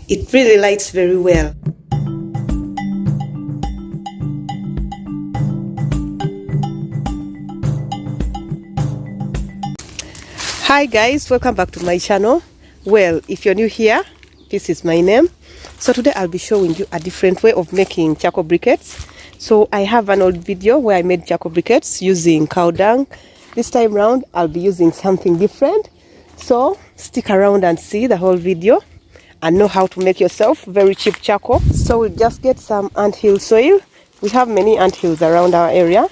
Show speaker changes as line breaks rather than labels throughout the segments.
it really lights very well. Hi guys, welcome back to my channel. Well, if you're new here, this is my name. So today I'll be showing you a different way of making charcoal briquettes. So I have an old video where I made charcoal briquettes using cow dung. This time round I'll be using something different. So stick around and see the whole video and know how to make yourself very cheap charcoal. So we'll just get some anthill soil. We have many anthills around our area.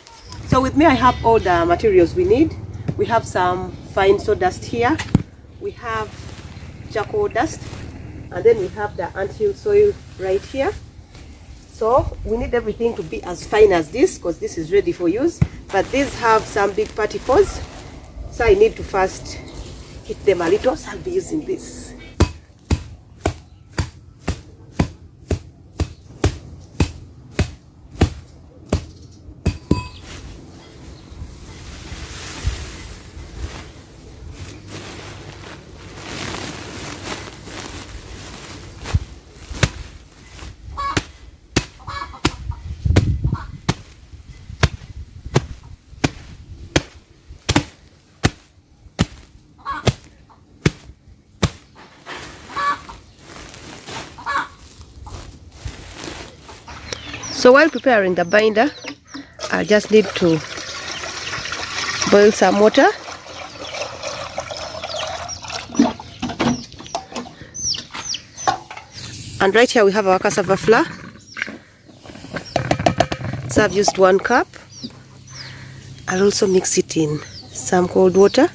So with me I have all the materials we need. We have some fine sawdust here, we have charcoal dust, and then we have the anthill soil right here. So we need everything to be as fine as this because this is ready for use, but these have some big particles, so I need to first hit them a little. So I'll be using this. So while preparing the binder, I just need to boil some water. And right here we have our cassava flour. So I've used 1 cup. I'll also mix it in some cold water.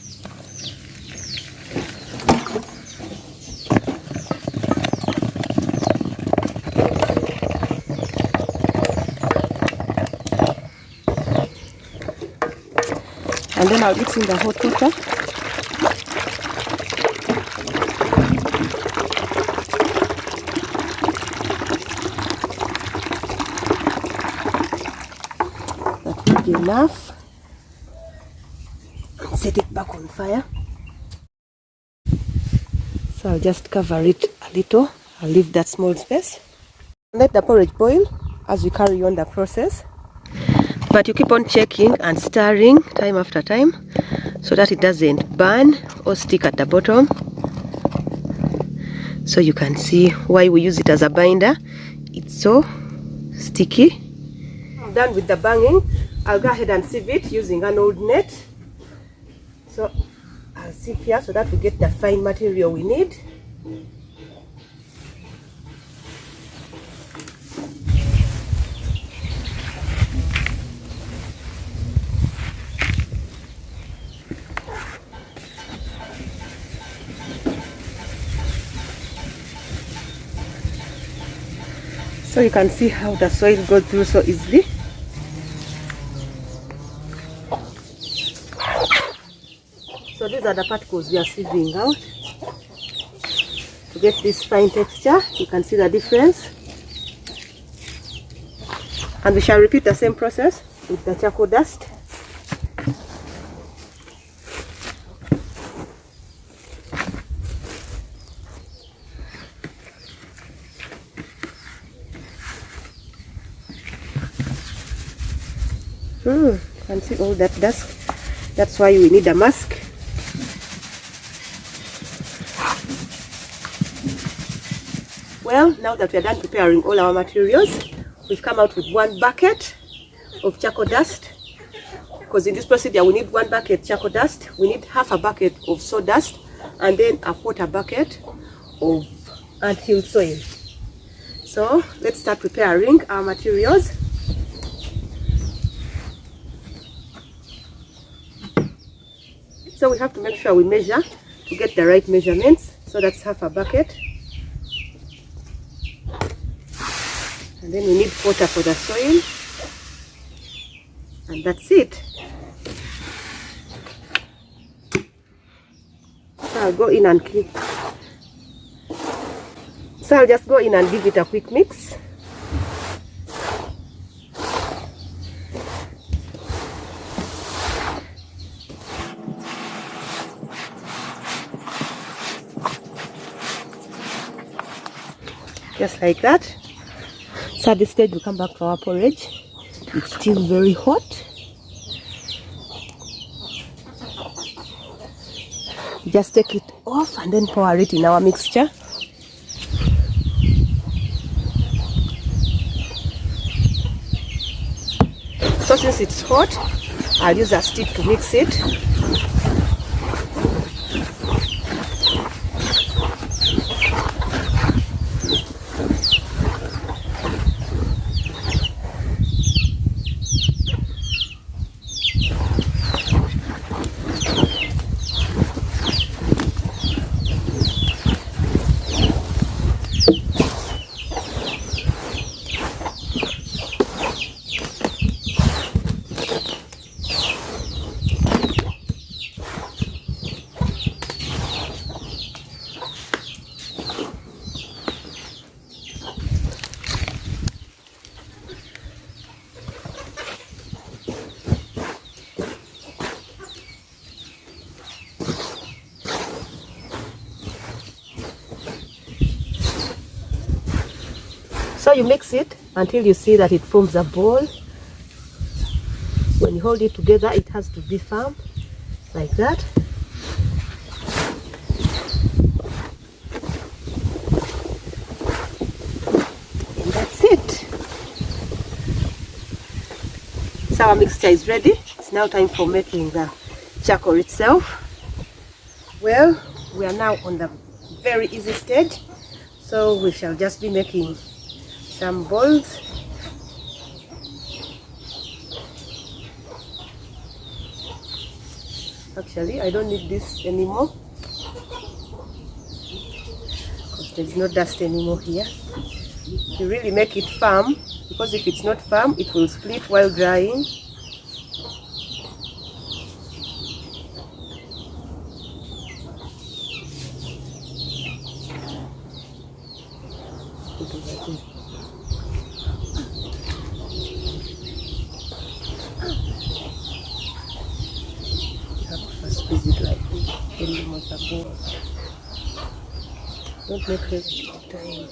And then I'll mix in the hot water. That will be enough. And set it back on fire. So I'll just cover it a little. I'll leave that small space. Let the porridge boil as we carry on the process. But you keep on checking and stirring time after time so that it doesn't burn or stick at the bottom. So you can see why we use it as a binder. It's so sticky. I'm done with the banging. I'll go ahead and sieve it using an old net. So I'll sieve here so that we get the fine material we need. So you can see how the soil goes through so easily. So these are the particles we are sieving out to get this fine texture. You can see the difference. And we shall repeat the same process with the charcoal dust. You can see all that dust. That's why we need a mask. Well, now that we are done preparing all our materials, we've come out with 1 bucket of charcoal dust. Because in this procedure we need 1 bucket charcoal dust, we need half a bucket of sawdust, and then a 1/4 bucket of anthill soil. So let's start preparing our materials. So we have to make sure we measure to get the right measurements. So that's half a bucket. And then we need water for the soil. And that's it. So I'll go in and I'll just go in and give it a quick mix. just like that. So at this stage we come back to our porridge. It's still very hot. Just take it off and then pour it in our mixture. So since it's hot, I'll use a stick to mix it. So you mix it until you see that it forms a ball. When you hold it together, it has to be firm, like that. And that's it. So our mixture is ready. It's now time for making the charcoal itself. Well, we are now on the very easy stage. So we shall just be making some balls. Actually, I don't need this anymore because there's no dust anymore here. You really make it firm, because if it's not firm, it will split while drying. Don't make it all the time.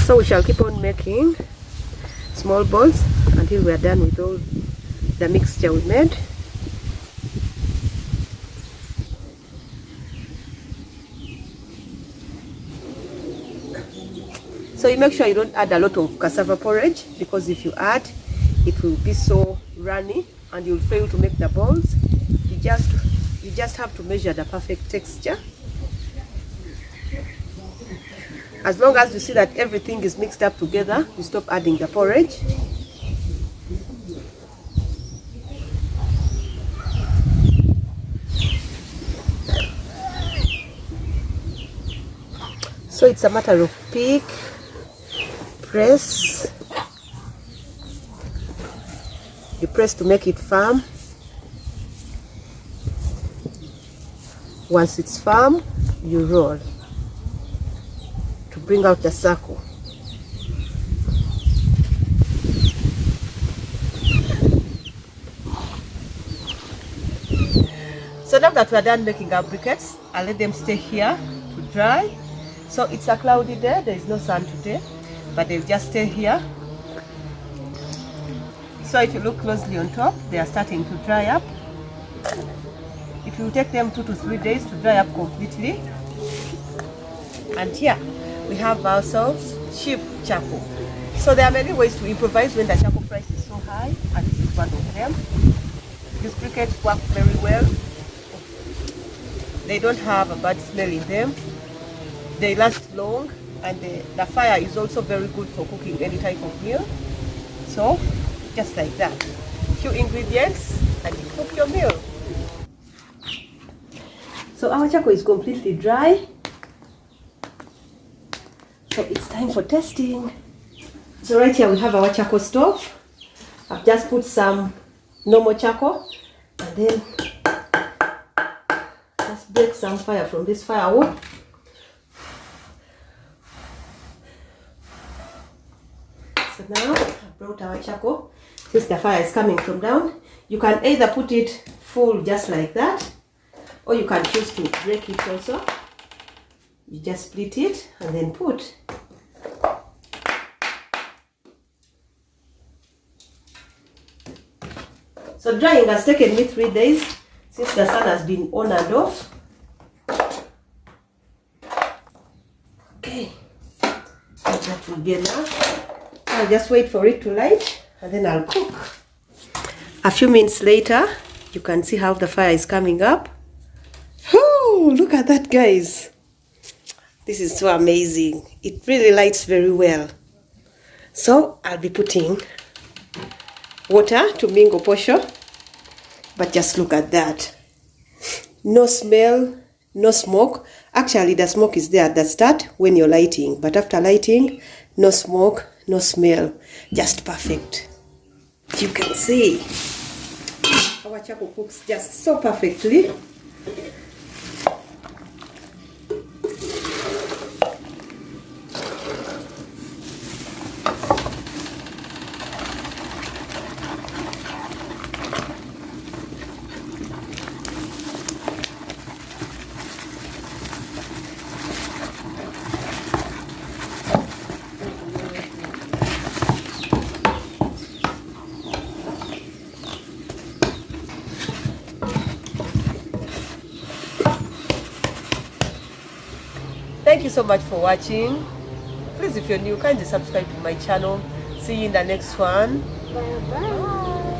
So we shall keep on making small balls until we are done with all the mixture we made. So you make sure you don't add a lot of cassava porridge, because if you add, it will be so runny and you'll fail to make the balls. You just have to measure the perfect texture. As long as you see that everything is mixed up together, you stop adding the porridge. So it's a matter of pick, press. You press to make it firm. Once it's firm, you roll to bring out the circle. So now that we are done making our briquettes, I'll let them stay here to dry. So it's a cloudy day, there is no sun today, but they'll just stay here. So if you look closely on top, they are starting to dry up. It will take them 2 to 3 days to dry up completely. And here we have ourselves cheap charcoal. So there are many ways to improvise when the charcoal price is so high, and this is one of them. These briquettes work very well. They don't have a bad smell in them. They last long, and the fire is also very good for cooking any type of meal. So just like that. few ingredients, and you cook your meal. So our charcoal is completely dry. So it's time for testing. So right here we have our charcoal stove. I've just put some normal charcoal, and then just break some fire from this firewood. So now I've brought our charcoal. Since the fire is coming from down, you can either put it full just like that, or you can choose to break it also. You just split it and then put. So drying has taken me 3 days since the sun has been on and off. Okay, that will be enough. I'll just wait for it to light and then I'll cook. A few minutes later, you can see how the fire is coming up. Oh, look at that, guys. This is so amazing. It really lights very well. So I'll be putting water to mingle posho. But just look at that. No smell, no smoke. Actually, the smoke is there at the start when you're lighting. But after lighting, no smoke, no smell. Just perfect. You can see our charcoal cooks just so perfectly. Thank you so much for watching. Please, if you're new, kindly subscribe to my channel. See you in the next one.
Bye bye.